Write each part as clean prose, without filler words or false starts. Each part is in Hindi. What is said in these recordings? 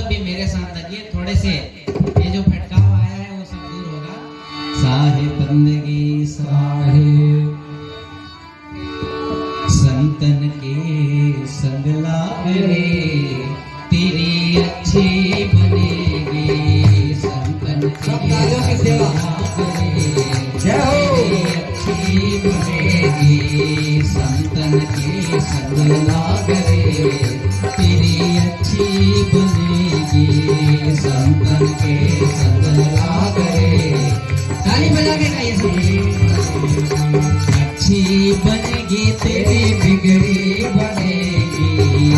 लोग भी मेरे साथ लगिए, थोड़े से ये जो फटकाव आया है वो सब दूर होगा। साहे बंदगी साहे संतन के संग लाग रे, तेरी अच्छी बनेगी संतन के संग लाग रे, तेरी अच्छी बनेगी संतन के संग लाग रे, तेरी अच्छी बनेगी संतन के संग लाग रे। ताली बजा के गाइए। अच्छी बनेगी तेरी बिगड़ी बनेगी,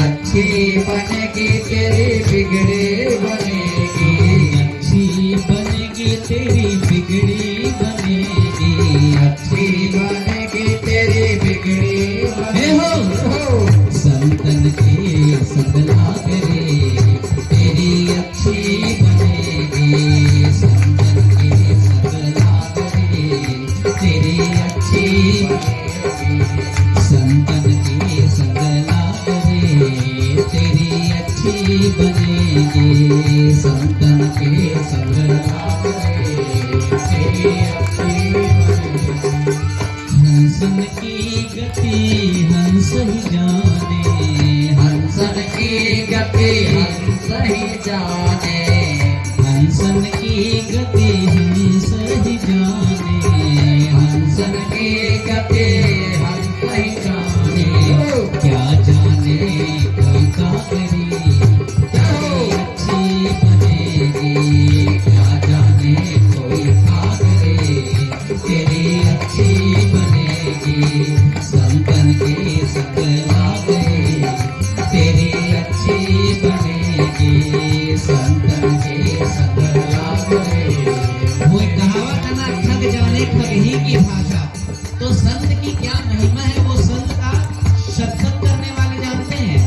अच्छी बनेगी तेरी बिगड़ी बनेगी, अच्छी बनेगी तेरी बिगड़ी बनेगी, अच्छी बनेगी तेरी बिगड़ी बनेगी। संतन के संग लाग रे, तेरी अच्छी बनेगी संतन के संग लाग रे, तेरी अच्छी संतन के संग लाग रे, तेरी अच्छी बनेगी संतन के संग लाग रे, तेरी अच्छी बनेगी। हंसन की गति हंस ही जाने, हंसन की गति हंस ही जाने, हंसन की गति हंस ही जाने, हंसन की गति हंस ही जाने। क्या जाने कोई कागरी तेरी अच्छी बनेगी, क्या जाने कोई कागरी तेरी अच्छी बनेगी संतन के संग लाग रे, तेरी अच्छी बनेगी संतन के संग लाग रे। वो एक कहावत है ना, ठग जाने ठग ही की भाषा। तो संत की क्या महिमा है वो संत का सत्संग करने वाले जानते हैं,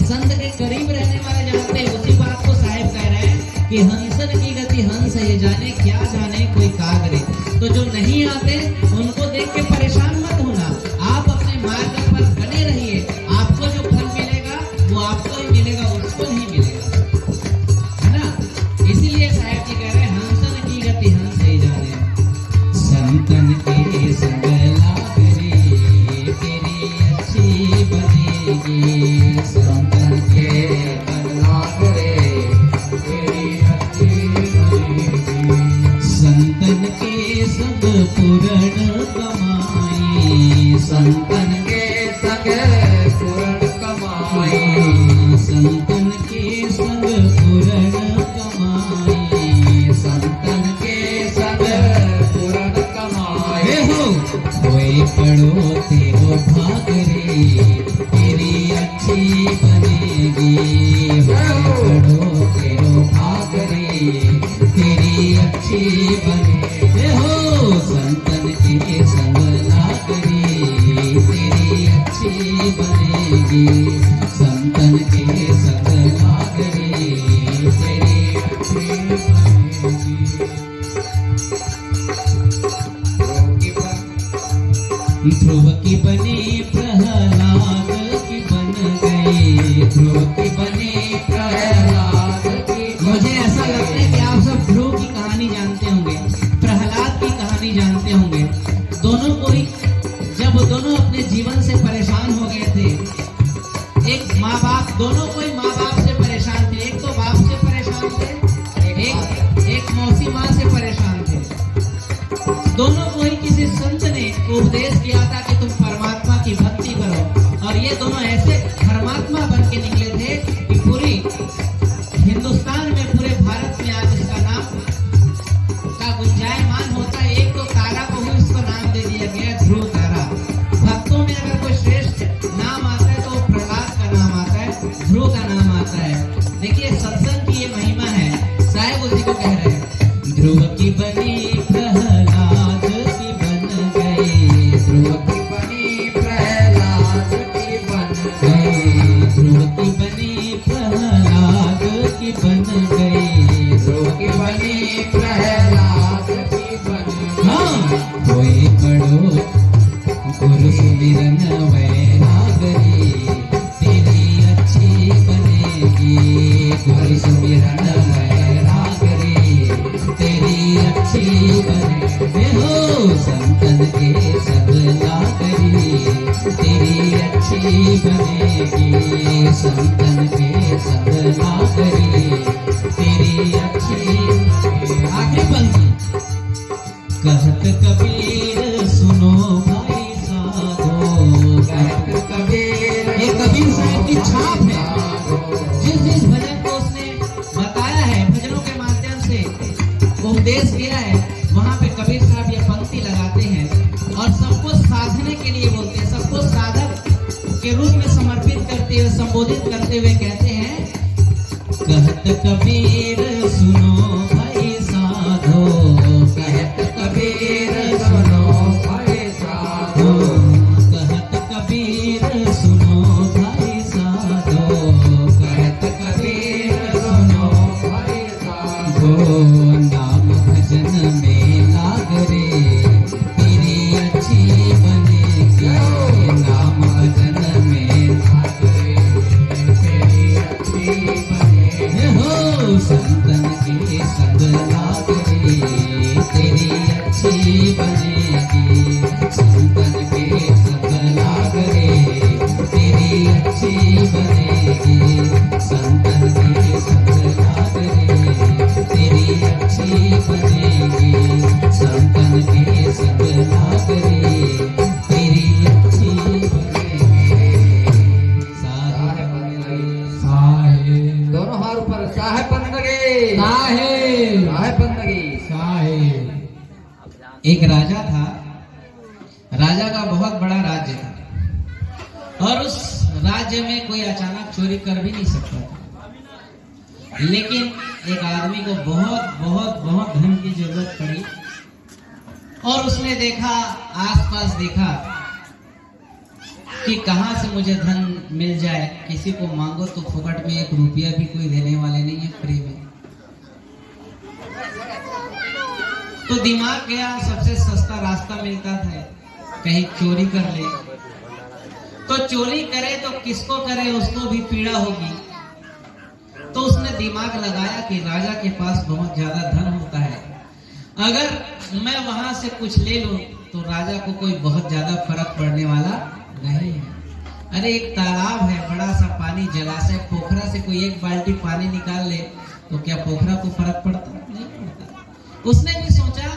संत के करीब रहने वाले जानते हैं। उसी बात को साहिब कह रहे हैं कि हंसन की गति हंस ये जाने, क्या जाने कोई कागरे। तो जो नहीं आते उनको देख के परेशान मत होना, आप अपने मार्ग पर बने रहिए। आपको जो फल मिलेगा वो आपको ही मिलेगा, उसको नहीं मिलेगा, है ना। इसीलिए साहिब जी कह रहे हैं हंसन की गति हंस ही जाने। संतन के संग लाग रे, तेरी अच्छी बनेगी संतन के संग लाग रे, तेरी अच्छी बनेगी। संतन के संग पूर्ण कमाई, संतन के संग पूर्ण कमाई, संतन के संग पूर्ण कमाई, संतन के संग पूर्ण कमाई। होए पड़ो तेरो भाग रे, तेरी अच्छी बनेगी, होए पड़ो तेरो भाग रे, तेरी अच्छी बनेगी। हो संतन के संग लाग रे, तेरी अच्छी बनेगी संतन के संग लाग रे, तेरी अच्छी बनेगी। ध्रुव की बनी प्रहलाद की बन गई, ध्रुव की बनी प्रहलाद की। मुझे ऐसा लगता है कि आप सब ध्रुव की कहानी जानते होंगे, प्रहलाद की कहानी जानते होंगे। दोनों कोई जब दोनों अपने जीवन से परेशान हो गए थे, एक माँ बाप, दोनों कोई माँ बाप से परेशान थे। एक तो बाप से परेशान थे, एक मौसी माँ से परेशान थे। दोनों को ही किसी संत ने उपदेश किया था कि तुम परमात्मा की भक्ति करो, और ये दोनों ऐसे धर्मात्मा बन के निकले थे कि पूरी हिंदुस्तान में, पूरे भारत में आज इसका नाम का गुंजायमान होता है। एक तो तारा को ही उसका नाम दे दिया गया ध्रुव तारा। भक्तों में अगर कोई श्रेष्ठ नाम आता है तो वो प्रहलाद का नाम आता है, ध्रुव का नाम आता है। देखिए सत्संग की ये महिमा है, साहिब उसी को कह रहे हैं। ध्रुव की बनी प्रहलाद की बन गई, ध्रुव की बनी प्रहलाद की बन गई, ध्रुव की बनी प्रहलाद की बन गई, ध्रुव की बनी प्रहलाद की बन गई। कोई पढ़ो गुरु सुमिरन वैरागरी, तेरी अच्छी बनेगी गुरु देश गया है वहां पे कबीर साहब ये पंक्ति लगाते हैं और सबको साधने के लिए बोलते हैं, सबको साधक के रूप में समर्पित करते हुए, संबोधित करते हुए कहते हैं, कहत कबीर सुनो भाई साधो, कहत कबीर सुनो भाई साधो, कहत कबीर सुनो भाई साधो, कहत कबीर सुनो भाई साधो, नाम भजन में लाग रे तेरी अच्छी बनेगी, नाम भजन में लाग रे तेरी अच्छी बनेगी, हो संतन के संग लाग रे तेरी अच्छी बनेगी, संतन के संग लाग रे तेरी अच्छी बनेगी, संतन के संग लाग रे तेरी अच्छी बनेगी, संतन के संग लाग रे तेरी अच्छी बनेगी। साहेब बंदगी, साहेब, दोनों हाथ ऊपर, साहेब बंदगी, साहेब, साहेब बंदगी, साहेब। एक राजा था, राजा का बहुत बड़ा राज्य था और उस राज्य में कोई अचानक चोरी कर भी नहीं सकता था, लेकिन एक आदमी को बहुत बहुत बहुत धन की जरूरत पड़ी और उसने देखा, आसपास देखा कि कहां से मुझे धन मिल जाए, किसी को मांगो तो फुकट में 1 रुपया भी कोई देने वाले नहीं है, फ्री में। तो दिमाग गया, सबसे सस्ता रास्ता मिलता था, कहीं चोरी कर ले। तो चोरी करे तो किसको करे, उसको भी पीड़ा होगी। तो उसने दिमाग लगाया कि राजा के पास बहुत ज्यादा धन होता है, अगर मैं वहां से कुछ ले लूं तो राजा को कोई बहुत ज्यादा फर्क पड़ने वाला नहीं है। अरे एक तालाब है, बड़ा सा पानी, जलाशय, पोखरा से कोई 1 बाल्टी पानी निकाल ले तो क्या पोखरा को फर्क पड़ता? नहीं पड़ता। उसने भी सोचा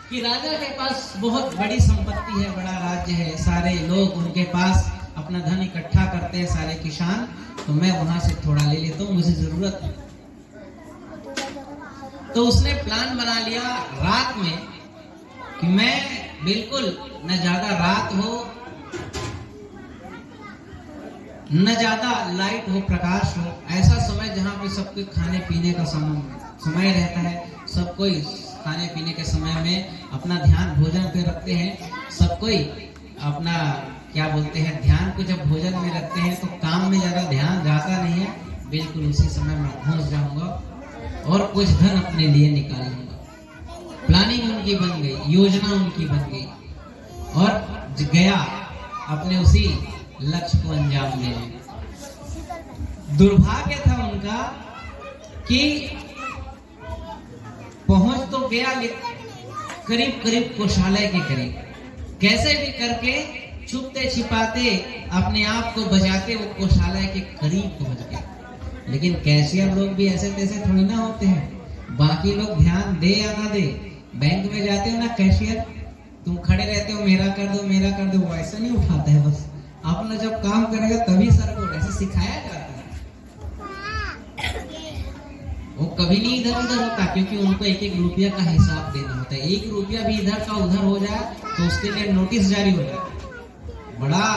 कि राजा के पास बहुत बड़ी संपत्ति है, बड़ा राज्य है, सारे लोग उनके पास अपना धन इकट्ठा करते हैं, सारे किसान, तो मैं वहां से थोड़ा ले लेता हूँ, मुझे जरूरत है। तो उसने प्लान बना लिया रात में कि मैं बिल्कुल न ज्यादा रात हो न ज्यादा लाइट हो, प्रकाश हो, ऐसा समय जहां पे सब कोई खाने पीने का समय रहता है, सब कोई खाने पीने के समय में अपना ध्यान भोजन पे रखते हैं, सब कोई अपना क्या बोलते हैं ध्यान को जब भोजन में रखते हैं तो काम में ज्यादा ध्यान जाता नहीं है, बिल्कुल उसी समय मैं घुस जाऊंगा और कुछ धन अपने लिए निकालूंगा। प्लानिंग उनकी बन गई, योजना उनकी बन गई और गया अपने उसी लक्ष्य को अंजाम देने। दुर्भाग्य था उनका कि पहुंच तो गया करीब करीब कोषालय के करीब, कैसे भी करके छुपते छिपाते अपने आप को बचाते वो कोषालय के करीब पहुंच गए। लेकिन कैशियर लोग भी ऐसे तैसे थोड़ी ना होते हैं, बाकी लोग ध्यान दे या ना दे, बैंक में जाते हो ना कैशियर, तुम खड़े रहते हो, मेरा कर दो मेरा कर दो, वो ऐसा नहीं उठाता है, बस अपना जब काम करेगा तभी सर को ऐसे सिखाया जाता है। वो कभी नहीं इधर उधर होता, क्योंकि उनको 1-1 रुपया का हिसाब देना होता है। 1 रुपया भी इधर का उधर हो जाए तो उसके लिए नोटिस जारी हो जाए, बड़ा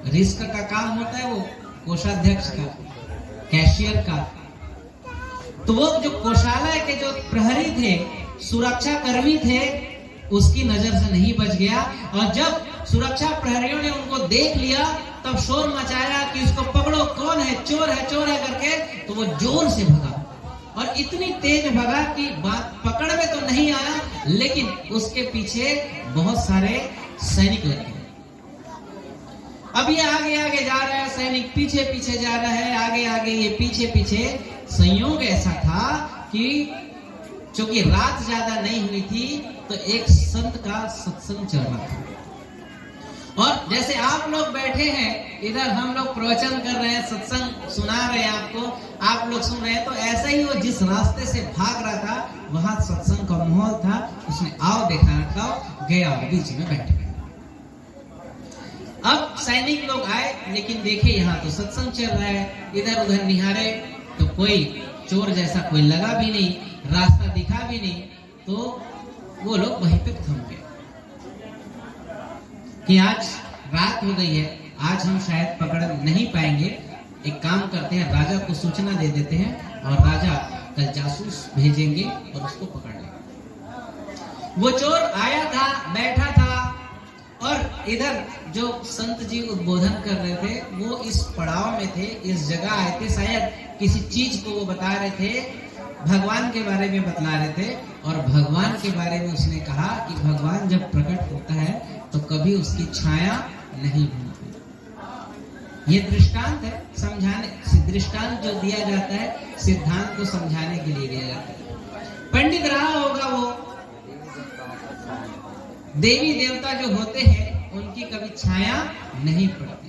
रिस्क का काम होता है वो कोषाध्यक्ष का, कैशियर का। तो वो जो कोषालय के जो प्रहरी थे, सुरक्षा कर्मी थे, उसकी नजर से नहीं बच गया और जब सुरक्षा प्रहरियों ने उनको देख लिया तब शोर मचाया कि इसको पकड़ो, कौन है, चोर है करके। तो वो जोर से भगा और इतनी तेज भगा कि बात पकड़ में तो नहीं आया, लेकिन उसके पीछे बहुत सारे सैनिक लगे। अब ये आगे आगे जा रहा है, सैनिक पीछे पीछे जा रहा है, आगे आगे ये पीछे पीछे। संयोग ऐसा था कि चूंकि रात ज्यादा नहीं हुई थी तो एक संत का सत्संग चल रहा था और जैसे आप लोग बैठे हैं इधर, हम लोग प्रवचन कर रहे हैं, सत्संग सुना रहे हैं आपको, आप लोग सुन रहे हैं, तो ऐसा ही वो जिस रास्ते से भाग रहा था वहां सत्संग का माहौल था। उसने आओ देखा था, गया और बीच में बैठ गया। अब सैनिक लोग आए, लेकिन देखे यहाँ तो सत्संग चल रहा है, इधर उधर निहारे तो कोई चोर जैसा कोई लगा भी नहीं, रास्ता दिखा भी नहीं। तो वो लोग वहीं पे थम गए कि आज रात हो गई है, आज हम शायद पकड़ नहीं पाएंगे। एक काम करते हैं, राजा को सूचना दे देते हैं और राजा कल जासूस भेजेंगे और उसको पकड़ लेंगे। वो चोर आया था, बैठा था, और इधर जो संत जी उद्बोधन कर रहे थे वो इस पड़ाव में थे, इस जगह आए थे, शायद किसी चीज को वो बता रहे थे, भगवान के बारे में बतला रहे थे। और भगवान के बारे में उसने कहा कि भगवान जब प्रकट होता है तो कभी उसकी छाया नहीं होती। ये दृष्टांत है, समझाने, दृष्टांत जो दिया जाता है सिद्धांत को समझाने के लिए दिया जाता है। पंडित रहा होगा वो, देवी देवता जो होते हैं उनकी कभी छाया नहीं पड़ती।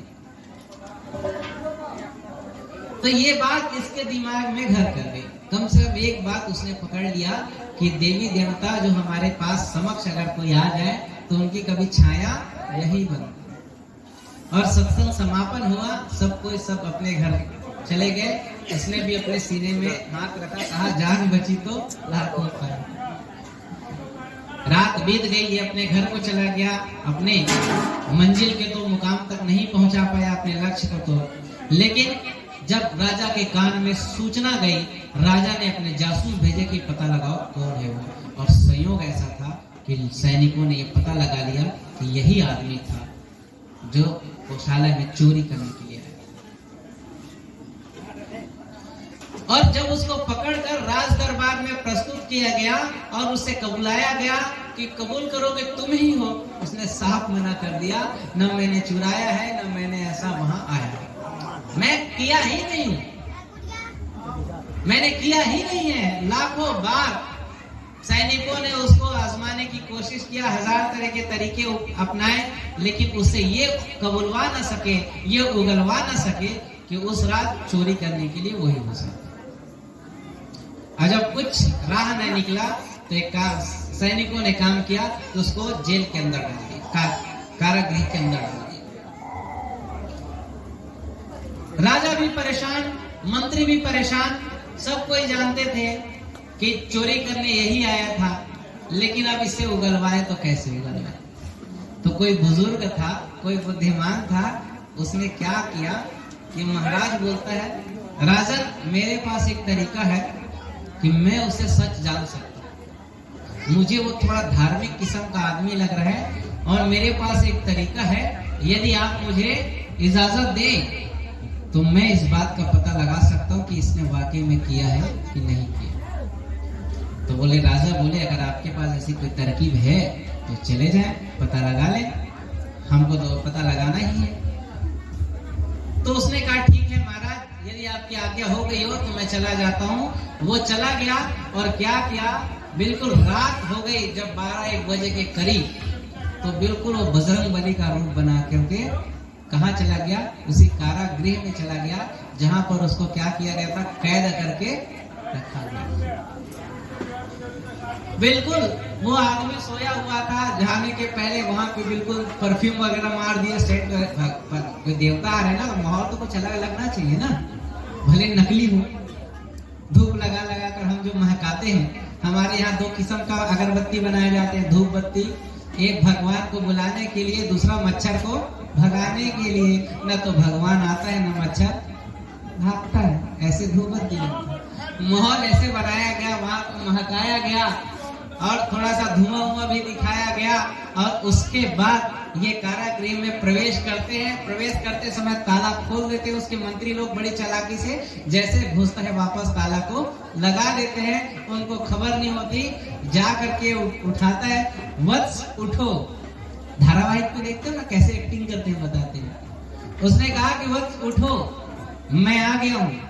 तो ये बात इसके दिमाग में घर कर गई। कम से कम एक बात उसने पकड़ लिया कि देवी देवता जो हमारे पास समक्ष अगर कोई आ जाए तो उनकी कभी छाया नहीं बनती। और सत्संग समापन हुआ, सब कोई सब अपने घर चले गए। इसने भी अपने सीने में हाथ रखा, कहा जान बची तो लाखों पर। रात बीत गई, ये अपने घर को चला गया, अपने मंजिल के तो मुकाम तक नहीं पहुंचा पाया, अपने लक्ष्य को तो। लेकिन जब राजा के कान में सूचना गई, राजा ने अपने जासूस भेजे कि पता लगाओ कौन है वो। और संयोग ऐसा था कि सैनिकों ने ये पता लगा लिया कि यही आदमी था जो गौशाला में चोरी करने के लिए आया। और जब उसको पकड़कर राज दरबार में प्रस्तुत किया गया और उसे कबुलाया गया कि कबूल करोगे तुम ही हो, उसने साफ मना कर दिया, न मैंने चुराया है, न मैंने ऐसा वहां आया, मैं किया ही नहीं हूं, मैंने किया ही नहीं है। लाखों बार सैनिकों ने उसको आजमाने की कोशिश किया, 1000 तरह के तरीके अपनाए, लेकिन उसे ये कबूलवा न सके, ये उगलवा न सके कि उस रात चोरी करने के लिए वही हो सके। और जब कुछ राह न निकला तो एक सैनिकों ने काम किया तो उसको जेल के अंदर डाल दिया, कारागृह के अंदर डाल दिया। राजा भी परेशान, मंत्री भी परेशान, सब कोई जानते थे कि चोरी करने यही आया था, लेकिन अब इसे उगलवाए तो कैसे उगलवाए। तो कोई बुजुर्ग था, कोई बुद्धिमान था, उसने क्या किया कि महाराज बोलता है, राजन मेरे पास एक तरीका है कि मैं उसे सच जान सकता हूं। मुझे वो थोड़ा धार्मिक किस्म का आदमी लग रहा है और मेरे पास एक तरीका है, यदि आप मुझे इजाजत दें तो मैं इस बात का पता लगा सकता हूँ कि इसने वाकई में किया है कि नहीं किया। तो बोले, राजा बोले, अगर आपके पास ऐसी कोई तरकीब है तो चले जाएं, पता लगा लें, हमको तो पता लगाना ही है। तो उसने कहा ठीक है महाराज, यदि आपकी आज्ञा हो गई हो तो मैं चला जाता हूँ। वो चला गया और क्या किया, बिल्कुल रात हो गई जब 12-1 बजे के करीब, तो बिल्कुल वो बजरंग बली का रूप बना करके कहाँ चला गया, उसी कारागृह में चला गया जहां पर उसको क्या किया गया था, कैद करके रखा गया। बिल्कुल वो आदमी सोया हुआ था, जाने के पहले वहां पे बिल्कुल परफ्यूम वगैरह मार दिया, सेट कोई देवता आ रहे ना, माहौल तो कुछ अलग लगना चाहिए ना, भले नकली हो। धूप लगा लगा कर हम जो महकाते हैं, हमारे यहाँ 2 किस्म का अगरबत्ती बनाए जाते हैं, धूप बत्ती, एक भगवान को बुलाने के लिए, दूसरा मच्छर को भगाने के लिए। न तो भगवान आता है न मच्छर भागता है, ऐसे धूप बत्ती माहौल ऐसे बनाया गया, वहां को महकाया गया और थोड़ा सा धुआं भी दिखाया गया। और उसके बाद ये कारागृह में प्रवेश करते हैं, प्रवेश करते समय ताला खोल देते हैं उसके मंत्री लोग बड़ी चालाकी से, जैसे घुसता है वापस ताला को लगा देते हैं, उनको खबर नहीं होती, जा करके उठाता है, वत्स उठो। धारावाहिक में देखते हो ना कैसे एक्टिंग करते हैं, बताते हैं। उसने कहा कि वत्स उठो, मैं आ गया हूं।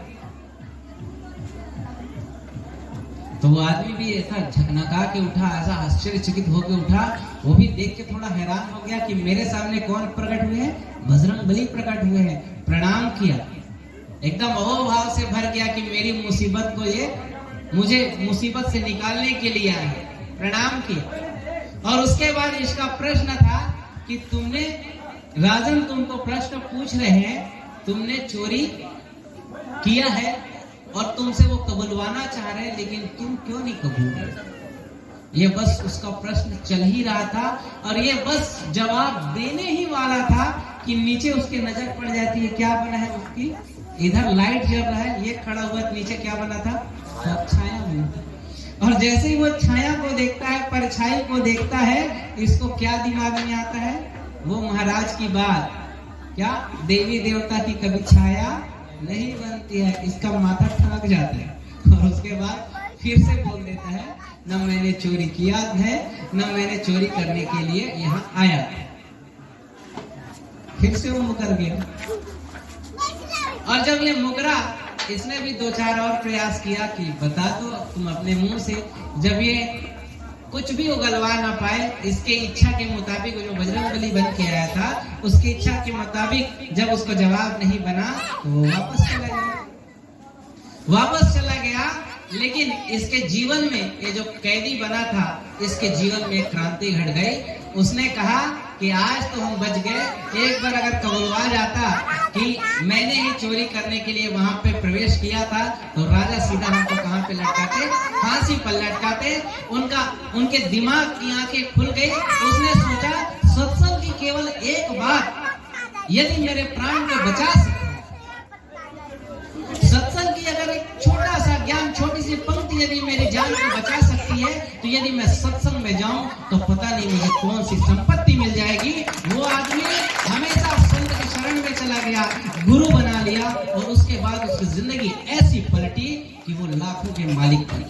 तो वो आदमी भी ऐसा झकनका के उठा, ऐसा आश्चर्यचकित होकर उठा, वो भी देख के थोड़ा हैरान हो गया कि मेरे सामने कौन प्रकट हुए हैं, बजरंग बली प्रकट हुए हैं। प्रणाम किया, एकदम अहोभाव से भर गया कि मेरी मुसीबत को ये मुझे मुसीबत से निकालने के लिए आए हैं, प्रणाम किया। और उसके बाद इसका प्रश्न था कि तुमने, राजन तुमको प्रश्न पूछ रहे हैं, तुमने चोरी किया है और तुमसे वो कबूलवाना चाह रहे हैं, लेकिन तुम क्यों नहीं कबूल? ये बस उसका प्रश्न चल ही रहा था और ये बस जवाब देने ही वाला था कि नीचे उसके नजर पड़ जाती है। क्या बना है उसकी, इधर लाइट जल रहा है, ये खड़ा हुआ, नीचे क्या बना था, छाया बना था। और जैसे ही वो छाया को देखता है, परछाई को देखता है, इसको क्या दिमाग में आता है, वो महाराज की बात, क्या देवी देवता की कभी छाया नहीं बनती है। इसका माथा ठनक जाता है और उसके बाद फिर से बोल देता है, न मैंने चोरी किया है, न मैंने चोरी करने के लिए यहाँ आया। फिर से वो मुकर गया। और जब ये मुकरा, इसने भी 2-4 और प्रयास किया कि बता दो तुम अपने मुंह से। जब ये कुछ भी उगलवा ना पाए, इसके इच्छा के मुताबिक, जो बजरंगबली बन के आया था उसकी इच्छा के मुताबिक जब उसको जवाब नहीं बना तो वो वापस चला गया। लेकिन इसके जीवन में, ये जो कैदी बना था, इसके जीवन में क्रांति घट गई। उसने कहा कि आज तो हम बच गए, एक बार अगर कबूलवा जाता कि मैंने ही चोरी करने के लिए वहां पे प्रवेश किया था, तो राजा सीधा हमको कहां पे लटकाते, फांसी पर लटकाते। उनके दिमाग की आंखें खुल गई। उसने सोचा, सत्संग की केवल एक बात यदि मेरे प्राण को बचा सके, सत्संग की अगर एक छोटा सा ज्ञान, छोटी सी पंक्ति यदि मेरी जान को बचा सकती है, तो यदि मैं सत्संग में जाऊं तो पता नहीं मुझे कौन सी संपत्ति मिल जाएगी। वो आदमी हमेशा संत के शरण में चला गया, गुरु बना लिया और उसके बाद उसकी जिंदगी ऐसी पलटी कि वो लाखों के मालिक बने।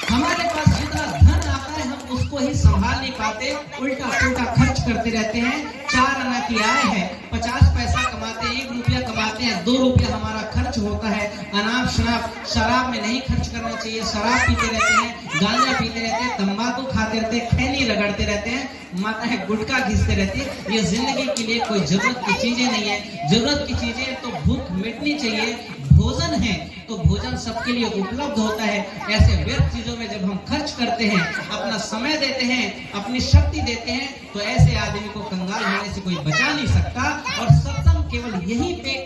हमारे पास जितना धन आता है हम उसको ही संभाल नहीं पाते, उल्टा पुल्टा खर्च करते रहते हैं। 4 आना की आय है, 50 पैसा कमाते हैं, 1 रुपया कमाते हैं, 2 रुपया हमारा खर्च होता है। अनाप शराब, शराब में नहीं खर्च करना चाहिए। शराब पीते रहते हैं, गांजा पीते रहते हैं, तंबाकू खाते रहते हैं, खैनी रगड़ते रहते हैं, माताएं गुटखा घिसते रहती है। ये जिंदगी के लिए कोई जरूरत की चीजें नहीं है। जरूरत की चीजें तो भूख मिटनी चाहिए, भोजन है तो भोजन सबके लिए उपलब्ध होता है। ऐसे व्यर्थ चीजों में जब हम खर्च करते हैं, अपना समय देते हैं, अपनी शक्ति देते हैं, तो ऐसे आदमी को कंगाल होने से कोई बचा नहीं सकता। और सत्संग केवल यही पे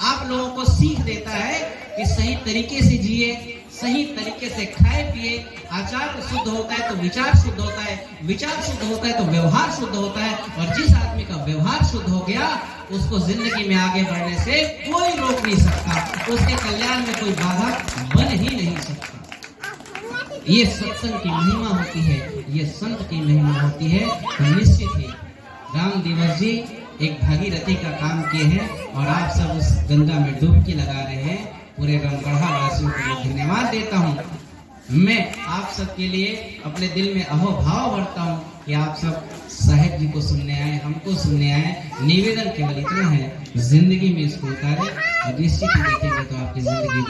आप लोगों को सीख देता है कि सही तरीके से जिए, सही तरीके से खाए पिए। आचार शुद्ध होता है तो विचार शुद्ध होता है, विचार शुद्ध होता है तो व्यवहार शुद्ध होता है। और जिस आदमी का व्यवहार शुद्ध हो गया, उसको जिंदगी में आगे बढ़ने से कोई रोक नहीं सकता, उसके कल्याण में कोई बाधा बन ही नहीं सकता। ये सत्संग की महिमा होती है, ये संत की महिमा होती है। तो निश्चित ही राम दिवस जी एक भागीरथी का काम किए हैं और आप सब उस गंगा में डुबकी लगा रहे हैं। पूरे रामगढ़ा वासियों को मैं धन्यवाद देता हूँ। मैं आप सबके लिए अपने दिल में अहोभाव भरता हूँ कि आप सब साहेब जी को सुनने आए, हमको सुनने आए। निवेदन केवल इतना है, जिंदगी में इसको उतारे और निश्चित ही देखेंगे तो आपकी जिंदगी